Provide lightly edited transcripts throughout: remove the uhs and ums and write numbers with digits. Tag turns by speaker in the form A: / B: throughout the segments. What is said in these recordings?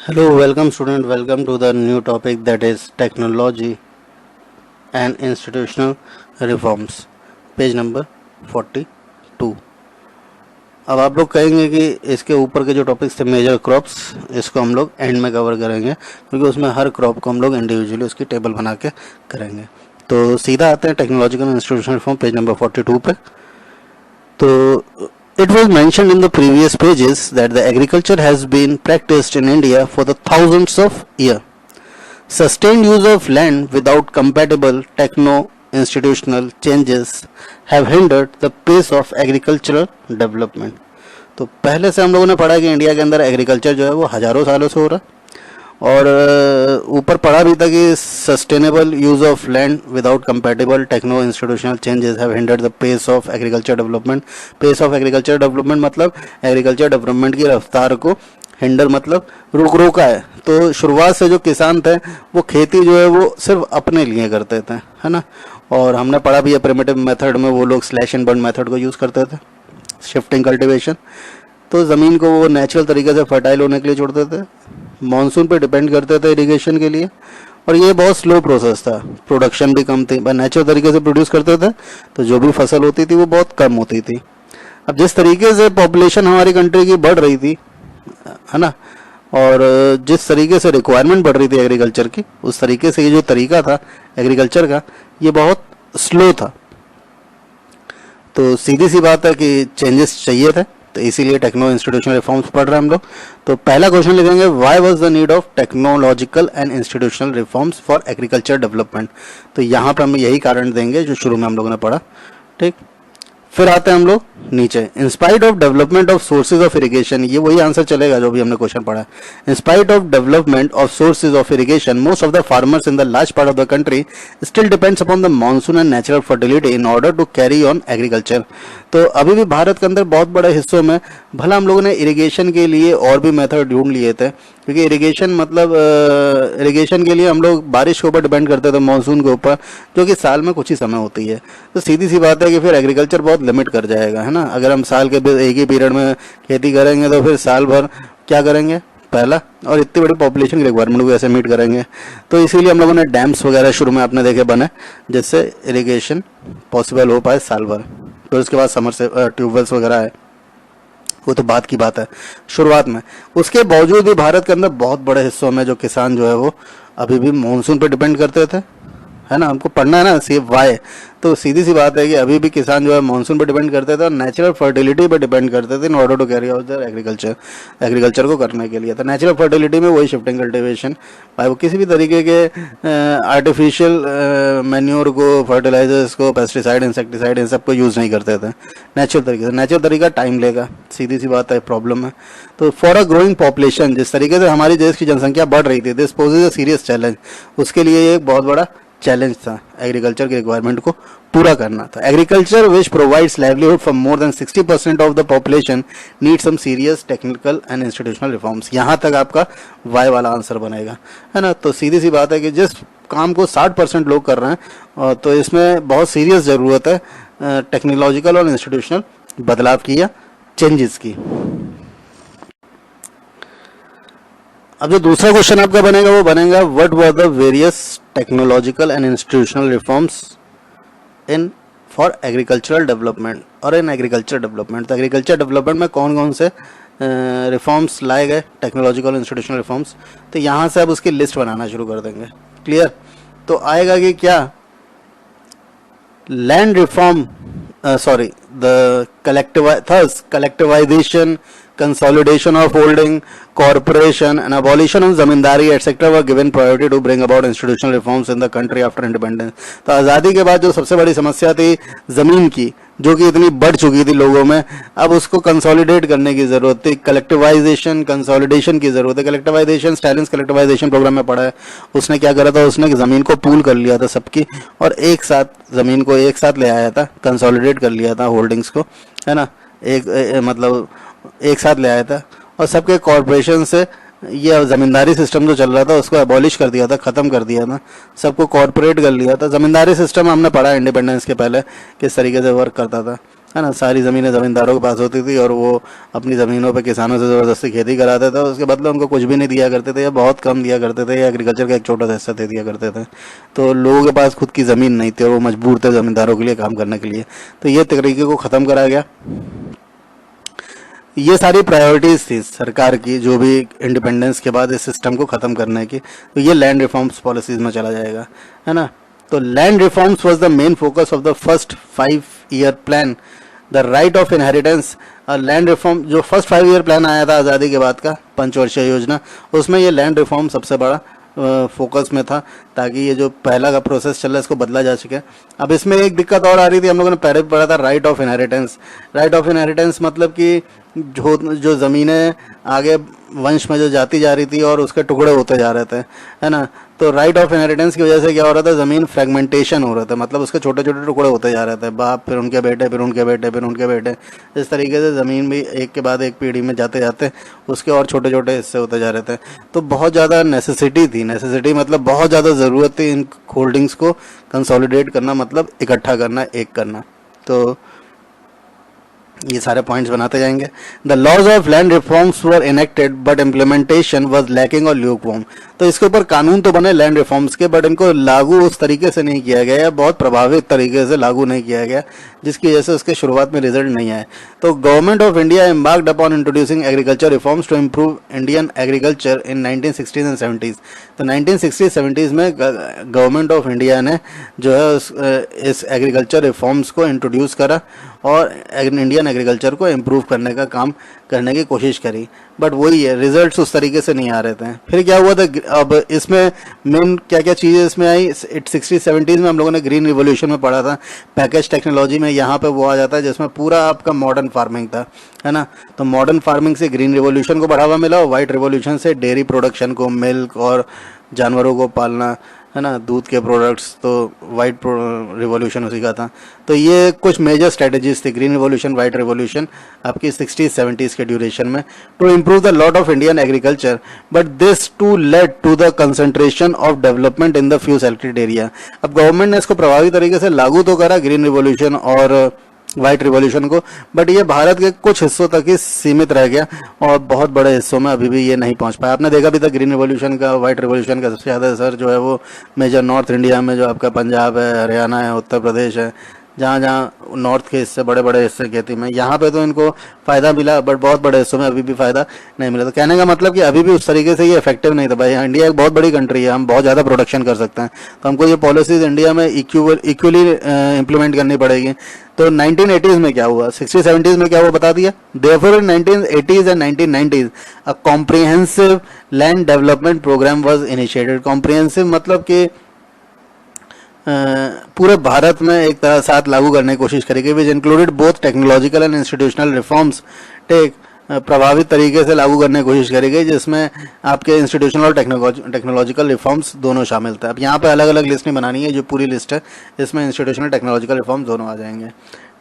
A: Hello, welcome student, welcome to the new topic that is technology and institutional reforms, page number 42। अब आप लोग कहेंगे कि इसके ऊपर के जो टॉपिक्स थे मेजर क्रॉप्स, इसको हम लोग एंड में कवर करेंगे क्योंकि उसमें हर क्रॉप को हम लोग इंडिविजुअली उसकी टेबल बना के करेंगे। तो सीधा आते हैं technological institutional reform page number 42 पे। तो it was mentioned in the previous pages that the agriculture has been practiced in India for the thousands of years. Sustained use of land without compatible techno-institutional changes have hindered the pace of agricultural development. तो पहले से हम लोगों ने पढ़ा कि India के अंदर एग्रीकल्चर जो है वो हज़ारों सालों से हो रहा है और ऊपर पढ़ा भी था कि sustainable use of land without compatible techno institutional changes have hindered the pace of agriculture development. Pace of agriculture development मतलब एग्रीकल्चर डेवलपमेंट की रफ्तार को हिंडर मतलब रोका है। तो शुरुआत से जो किसान थे वो खेती जो है वो सिर्फ अपने लिए करते थे, है ना। और हमने पढ़ा भी है प्रिमिटिव मेथड में वो लोग स्लैश एंड बर्न मेथड को यूज़ करते थे, शिफ्टिंग कल्टिवेशन। तो ज़मीन को वो नेचुरल तरीके से फर्टाइल होने के लिए छोड़ते थे, मानसून पे डिपेंड करते थे इरिगेशन के लिए, और ये बहुत स्लो प्रोसेस था, प्रोडक्शन भी कम थी, बस नेचुरल तरीके से प्रोड्यूस करते थे तो जो भी फसल होती थी वो बहुत कम होती थी। अब जिस तरीके से पॉपुलेशन हमारी कंट्री की बढ़ रही थी, है ना, और जिस तरीके से रिक्वायरमेंट बढ़ रही थी एग्रीकल्चर की, उस तरीके से ये जो तरीका था एग्रीकल्चर का ये बहुत स्लो था। तो सीधी सी बात है कि चेंजेस चाहिए थे, तो इसीलिए टेक्नो इंस्टीट्यूशनल रिफॉर्म्स पढ़ रहे हैं हम लोग। तो पहला क्वेश्चन लिखेंगे, why was the need of technological and institutional reforms for agriculture development. तो यहाँ पर हम यही कारण देंगे जो शुरू में हम लोगों ने पढ़ा, ठीक। फिर आते हैं हम लोग नीचे, in spite of development of sources of irrigation, ये वही आंसर चलेगा जो भी हमने क्वेश्चन पढ़ा है। In spite of development of sources of irrigation most of the farmers in the large part of the country still depends upon the monsoon and natural fertility in order to carry on agriculture. तो अभी भी भारत के अंदर बहुत बड़े हिस्सों में भला हम लोगों ने इरिगेशन के लिए और भी मेथड ढूंढ लिए थे, क्योंकि इरिगेशन मतलब इरिगेशन के लिए हम लोग बारिश के ऊपर डिपेंड करते थे, मानसून के ऊपर, जो कि साल में कुछ ही समय होती है। तो सीधी सी बात है कि फिर एग्रीकल्चर बहुत लिमिट कर जाएगा, है ना। अगर हम साल के एक ही पीरियड में खेती करेंगे तो फिर साल भर क्या करेंगे पहला, और इतनी बड़ी पॉपुलेशन की रिक्वायरमेंट को ऐसे मीट करेंगे। तो इसीलिए हम लोगों ने डैम्स वगैरह शुरू में आपने देखे बने जिससे इरिगेशन पॉसिबल हो पाए साल भर। फिर उसके बाद समर से ट्यूबवेल्स वगैरह है, वो तो बात की बात है शुरुआत में। उसके बावजूद भी भारत के अंदर बहुत बड़े हिस्सों में जो किसान जो है वो अभी भी मानसून पर डिपेंड करते थे, है ना। हमको पढ़ना है ना सिर्फ वाई। तो सीधी सी बात है कि अभी भी किसान जो है मानसून पर डिपेंड करते थे और नेचुरल फर्टिलिटी पर डिपेंड करते थे in order to carry out their agriculture को करने के लिए। तो नेचुरल फर्टिलिटी में वही शिफ्टिंग कल्टिवेशन, भाई वो किसी भी तरीके के आर्टिफिशियल मैन्योर को, फर्टिलाइजर्स को, पेस्टिसाइड, इंसेक्टिसाइड, इन सबको यूज़ नहीं करते थे नेचुरल तरीके से। नेचुरल तरीका टाइम लेगा, सीधी सी बात है, प्रॉब्लम है। तो फॉर अ ग्रोइंग पॉपुलेशन, जिस तरीके से हमारी देश की जनसंख्या बढ़ रही थी, this possess a serious challenge, उसके लिए ये एक बहुत बड़ा चैलेंज था एग्रीकल्चर की रिक्वायरमेंट को पूरा करना था। Agriculture which provides livelihood for more than 60% of the population need some serious technical and institutional reforms. यहाँ तक आपका वाई वाला आंसर बनेगा, है ना। तो सीधी सी बात है कि जिस काम को 60% लोग कर रहे हैं तो इसमें बहुत सीरियस ज़रूरत है टेक्नोलॉजिकल और इंस्टीट्यूशनल बदलाव की या चेंजेस की। अब जो दूसरा क्वेश्चन आपका बनेगा वो बनेगा, what were the various technological and institutional reforms in for agricultural development और इन एग्रीकल्चर डेवलपमेंट। तो एग्रीकल्चर डेवलपमेंट में कौन कौन से रिफॉर्म्स लाए गए, टेक्नोलॉजिकल इंस्टीट्यूशनल रिफॉर्म्स। तो यहाँ से अब उसकी लिस्ट बनाना शुरू कर देंगे, क्लियर। तो आएगा कि क्या land reform, sorry the collectivisation, consolidation of holding, corporation and abolition of zamindari etc. were given priority to bring about institutional reforms in the country after independence। तो आज़ादी के बाद जो सबसे बड़ी समस्या थी ज़मीन की, जो कि इतनी बढ़ चुकी थी लोगों में, अब उसको कंसोलिडेट करने की ज़रूरत थी, कलेक्टिवाइजेशन, कंसोलिडेशन की ज़रूरत है। कलेक्टिवाइजेशन स्टालिन्स कलेक्टिवाइजेशन प्रोग्राम में पढ़ा है, उसने क्या करा था, उसने ज़मीन को पूल कर लिया था सबकी और एक साथ ज़मीन को एक साथ ले आया था, कंसोलिडेट कर लिया था होल्डिंग्स को, है ना। मतलब एक साथ ले आया था और सबके कॉरपोरेशन से ये ज़मींदारी सिस्टम जो चल रहा था उसको एबॉलिश कर दिया था, ख़त्म कर दिया था, सबको कॉरपोरेट कर लिया था। ज़मींदारी सिस्टम हमने पढ़ा इंडिपेंडेंस के पहले किस तरीके से वर्क करता था, है ना। सारी ज़मीनें ज़मींदारों के पास होती थी और वो अपनी ज़मीनों पे किसानों से ज़बरदस्ती खेती कराते थे, उसके बदले उनको कुछ भी नहीं दिया करते थे या बहुत कम दिया करते थे या एग्रीकल्चर का एक छोटा सा हिस्सा दे दिया करते थे। तो लोगों के पास खुद की ज़मीन नहीं थी और वो मजबूर थे ज़मींदारों के लिए काम करने के लिए। तो ये तरीके को ख़त्म करा गया। ये सारी प्रायोरिटीज़ थी सरकार की जो भी इंडिपेंडेंस के बाद इस सिस्टम को ख़त्म करने की। तो ये लैंड रिफॉर्म्स पॉलिसीज़ में चला जाएगा, है ना। तो land reforms was the main focus of the first 5 year plan, the right of inheritance. Land reform जो फर्स्ट 5 ईयर प्लान आया था आज़ादी के बाद का पंचवर्षीय योजना, उसमें ये लैंड रिफॉर्म सबसे बड़ा फोकस में था, ताकि ये जो पहला का प्रोसेस चल रहा है इसको बदला जा सके। अब इसमें एक दिक्कत और आ रही थी, हम लोगों ने पहले भी पढ़ा था, right of inheritance. Right of inheritance मतलब कि जो ज़मीनें आगे वंश में जो जाती जा रही थी और उसके टुकड़े होते जा रहे थे, है ना। तो राइट ऑफ इनहेरिटेंस की वजह से क्या हो रहा था, ज़मीन फ्रेगमेंटेशन हो रहा था, मतलब उसके छोटे छोटे टुकड़े होते जा रहे थे, बाप फिर उनके बेटे फिर उनके बेटे फिर उनके बेटे, इस तरीके से ज़मीन भी एक के बाद एक पीढ़ी में जाते जाते उसके और छोटे छोटे हिस्से होते जा रहे थे। तो बहुत ज़्यादा नेसेसिटी थी, नेसेसिटी मतलब बहुत ज़्यादा ज़रूरत थी इन होल्डिंग्स को कंसोलिडेट करना, मतलब इकट्ठा करना, एक करना। तो ये सारे पॉइंट्स बनाते जाएंगे। The laws of land reforms were enacted but implementation was lacking और ल्यूकवार्म। तो इसके ऊपर कानून तो बने लैंड रिफॉर्म्स के, बट इनको लागू उस तरीके से नहीं किया गया या बहुत प्रभावित तरीके से लागू नहीं किया गया, जिसकी वजह से उसके शुरुआत में रिजल्ट नहीं आए। तो government of India embarked upon introducing agriculture reforms to improve Indian agriculture in 1960s and 70s। तो 1960-70s में गवर्नमेंट ऑफ इंडिया ने जो है इस एग्रीकल्चर रिफॉर्म्स को इंट्रोड्यूस करा और इंडियन एग्रीकल्चर को इम्प्रूव करने का काम करने की कोशिश करी, बट वही है, रिजल्ट्स उस तरीके से नहीं आ रहे थे। फिर क्या हुआ था, अब इसमें मेन क्या क्या चीज़ें इसमें आई, 60-70s में हम लोगों ने ग्रीन रिवोल्यूशन में पढ़ा था, पैकेज टेक्नोलॉजी में यहाँ पे वो आ जाता है जिसमें पूरा आपका मॉडर्न फार्मिंग था, है ना। तो मॉडर्न फार्मिंग से ग्रीन रिवोल्यूशन को बढ़ावा मिला और वाइट रिवोल्यूशन से डेयरी प्रोडक्शन को, मिल्क और जानवरों को पालना, है ना, दूध के प्रोडक्ट्स, तो वाइट रिवॉल्यूशन उसी का था। तो ये कुछ मेजर स्ट्रेटजीज थी, ग्रीन रिवॉल्यूशन, वाइट रिवॉल्यूशन, आपकी 60s-70s के ड्यूरेशन में, to improve the lot of Indian agriculture, but this too led to the concentration of development in the few selected area. अब गवर्नमेंट ने इसको प्रभावी तरीके से लागू तो करा, ग्रीन रिवॉल्यूशन और वाइट रिवॉल्यूशन को, बट ये भारत के कुछ हिस्सों तक ही सीमित रह गया और बहुत बड़े हिस्सों में अभी भी ये नहीं पहुंच पाया। आपने देखा भी था ग्रीन रिवॉल्यूशन का, वाइट रिवॉल्यूशन का सबसे ज़्यादा असर जो है वो मेजर नॉर्थ इंडिया में, जो आपका पंजाब है, हरियाणा है, उत्तर प्रदेश है, जहाँ जहाँ नॉर्थ के हिस्से, बड़े बड़े हिस्से खेती में, यहाँ पे तो इनको फ़ायदा मिला, बट बहुत बड़े हिस्सों में अभी भी फ़ायदा नहीं मिला। तो कहने का मतलब कि अभी भी उस तरीके से ये इफेक्टिव नहीं था। भाई इंडिया एक बहुत बड़ी कंट्री है, हम बहुत ज़्यादा प्रोडक्शन कर सकते हैं, तो हमको ये पॉलिसीज़ इंडिया में इक्वली इम्प्लीमेंट करनी पड़ेगी। तो 1980s में क्या हुआ, 60-70s में क्या हुआ बता दिया। Therefore in 1980s and 1990s a comprehensive land development programme was initiated. Comprehensive मतलब कि पूरे भारत में एक तरह साथ लागू करने की कोशिश करेगी, which included both technological and institutional reforms. प्रभावित तरीके से लागू करने की कोशिश करेगी, जिसमें आपके इंस्टीट्यूशनल और टेक्नोलॉजिकल रिफॉर्म्स दोनों शामिल थे। अब यहाँ पे अलग अलग लिस्ट नहीं बनानी है, जो पूरी लिस्ट है इसमें इंस्टीट्यूशनल टेक्नोलॉजिकल रिफॉर्म्स दोनों आ जाएंगे,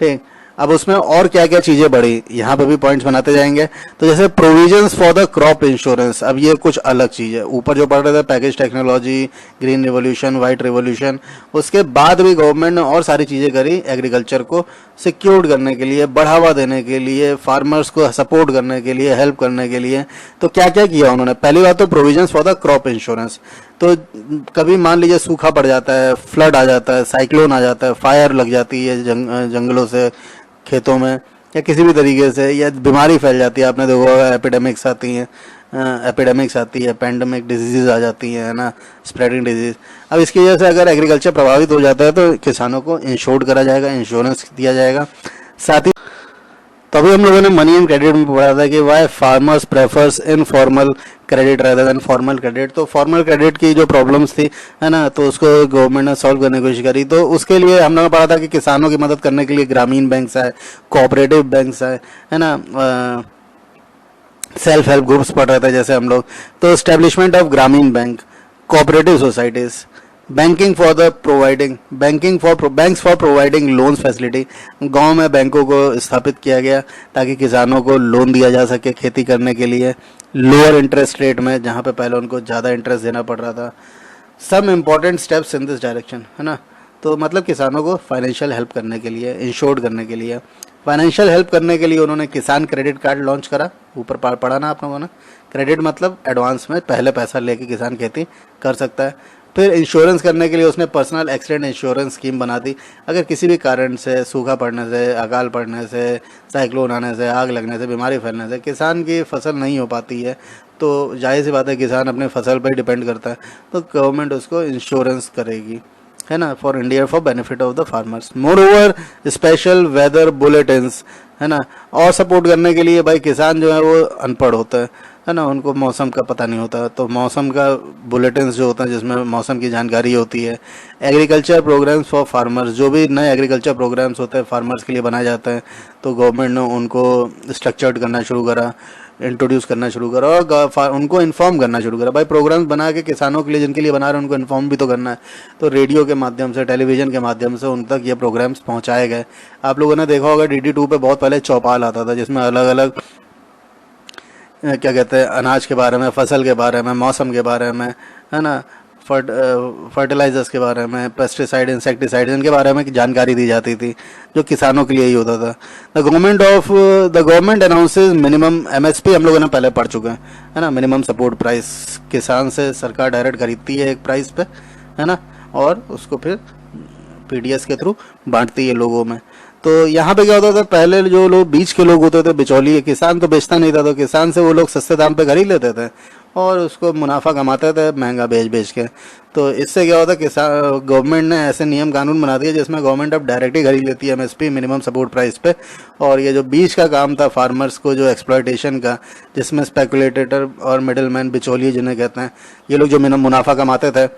A: ठीक। अब उसमें और क्या क्या चीज़ें बढ़ी, यहाँ पे भी पॉइंट्स बनाते जाएंगे। तो जैसे provisions for the crop insurance, अब ये कुछ अलग चीज़ है। ऊपर जो पढ़ रहे थे package technology, green revolution, white revolution, उसके बाद भी गवर्नमेंट ने और सारी चीज़ें करी एग्रीकल्चर को सिक्योर्ड करने के लिए, बढ़ावा देने के लिए, फार्मर्स को सपोर्ट करने के लिए, हेल्प करने के लिए। तो क्या क्या किया उन्होंने, पहली बात तो provisions for the crop insurance. तो कभी मान लीजिए सूखा पड़ जाता है, फ्लड आ जाता है, साइक्लोन आ जाता है, फायर लग जाती है जंगलों से खेतों में, या किसी भी तरीके से, या बीमारी फैल जाती है, आपने देखा होगा एपिडेमिक्स आती हैं, एपिडेमिक्स आती है, पैंडेमिक डिजीज़ आ जाती है ना, स्प्रेडिंग डिजीज़। अब इसकी वजह से अगर एग्रीकल्चर प्रभावित हो जाता है तो किसानों को इंश्योर्ड करा जाएगा, इंश्योरेंस दिया जाएगा। साथ ही तो अभी हम लोगों ने मनी एंड क्रेडिट में पढ़ा था कि why farmers prefers informal credit rather than formal credit. तो फॉर्मल क्रेडिट की जो प्रॉब्लम्स थी, है ना, तो उसको गवर्नमेंट ने सॉल्व करने की कोशिश करी। तो उसके लिए हम लोगों ने पढ़ा था कि किसानों की मदद करने के लिए ग्रामीण बैंक्स है, कोऑपरेटिव बैंक्स है ना, सेल्फ हेल्प ग्रुप्स पढ़ रहे थे जैसे हम लोग। तो एस्टेब्लिशमेंट ऑफ ग्रामीण bank, cooperative societies, banking for banks for providing loans facility. गांव में बैंकों को स्थापित किया गया ताकि किसानों को लोन दिया जा सके खेती करने के लिए, लोअर इंटरेस्ट रेट में, जहां पे पहले उनको ज़्यादा इंटरेस्ट देना पड़ रहा था। Some important steps in this direction, है ना। तो मतलब किसानों को फाइनेंशियल हेल्प करने के लिए, इंश्योर्ड करने के लिए। फाइनेंशियल हेल्प करने के लिए उन्होंने किसान क्रेडिट कार्ड लॉन्च करा, ऊपर पढ़ा ना आप लोगों ने। क्रेडिट मतलब एडवांस में पहले पैसा लेके किसान खेती कर सकता है। फिर इंश्योरेंस करने के लिए उसने पर्सनल एक्सीडेंट इंश्योरेंस स्कीम बना दी। अगर किसी भी कारण से, सूखा पड़ने से, अकाल पड़ने से, साइक्लोन आने से, आग लगने से, बीमारी फैलने से किसान की फसल नहीं हो पाती है, तो जाहिर सी बात है किसान अपने फसल पर डिपेंड करता है, तो गवर्नमेंट उसको इंश्योरेंस करेगी, है ना, for India, for benefit of the farmers. Moreover special weather bulletins, है ना, और सपोर्ट करने के लिए भाई किसान जो है वो अनपढ़ होता है ना, उनको मौसम का पता नहीं होता, तो मौसम का बुलेटिन्स जो होता है जिसमें मौसम की जानकारी होती है। एग्रीकल्चर प्रोग्राम्स फॉर फार्मर्स, जो भी नए एग्रीकल्चर प्रोग्राम्स होते हैं फार्मर्स के लिए बनाए जाते हैं, तो गवर्नमेंट ने उनको स्ट्रक्चर्ड करना शुरू करा, इंट्रोड्यूस करना शुरू करा और उनको इन्फॉर्म करना शुरू करा। भाई प्रोग्राम्स बना के किसानों के लिए, जिनके लिए बना रहे हैं, उनको इन्फॉर्म भी तो करना है, तो रेडियो के माध्यम से, टेलीविज़न के माध्यम से उन तक ये प्रोग्राम्स पहुंचाए गए। आप लोगों ने देखा होगा DD2 पे बहुत पहले चौपाल आता था जिसमें अलग अलग क्या कहते हैं, अनाज के बारे में, फसल के बारे में, मौसम के बारे में, है ना, फर्टिलाइजर्स के बारे में, पेस्टिसाइड, इंसेक्टिसाइड, इनके बारे में जानकारी दी जाती थी, जो किसानों के लिए ही होता था। The government announces minimum MSP, हम लोगों ने पहले पढ़ चुके हैं, है ना, मिनिमम सपोर्ट प्राइस। किसान से सरकार डायरेक्ट खरीदती है एक प्राइस पे, है ना, और उसको फिर PDS के थ्रू बांटती है लोगों में। तो यहाँ पे क्या होता था, पहले जो लोग बीच के लोग होते थे, बिचौलिए, किसान तो बेचता नहीं था, तो किसान से वो लोग सस्ते दाम पे खरीद लेते थे और उसको मुनाफा कमाते थे महंगा बेच के। तो इससे क्या होता है, किसान, गवर्नमेंट ने ऐसे नियम कानून बना दिए जिसमें गवर्नमेंट अब डायरेक्ट ही खरीद लेती है MSP, मिनिमम सपोर्ट प्राइस पे। और ये जो बीच का काम था फार्मर्स को, जो एक्सप्लॉयटेशन का, जिसमें स्पेकुलेटर और मिडिलमैन, बिचौलिए जिन्हें कहते हैं, ये लोग जो मुनाफा कमाते थे,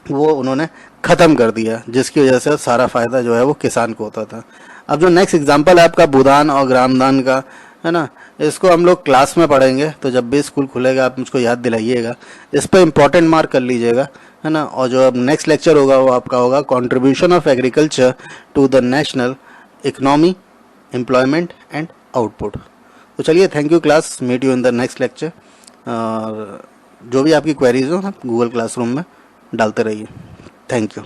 A: वो उन्होंने ख़त्म कर दिया, जिसकी वजह से सारा फ़ायदा जो है वो किसान को होता था। अब जो नेक्स्ट एग्जांपल है आपका भूदान और ग्रामदान का, है ना, इसको हम लोग क्लास में पढ़ेंगे, तो जब भी स्कूल खुलेगा आप मुझको याद दिलाइएगा, इस पर इम्पोर्टेंट मार्क कर लीजिएगा, है ना। और जो अब नेक्स्ट लेक्चर होगा वो आपका होगा contribution of agriculture to the national economy, employment and output. तो चलिए, thank you class, meet you in the next lecture. और जो भी आपकी क्वेरीज हो आप गूगल क्लासरूम में डालते रहिए। Thank you.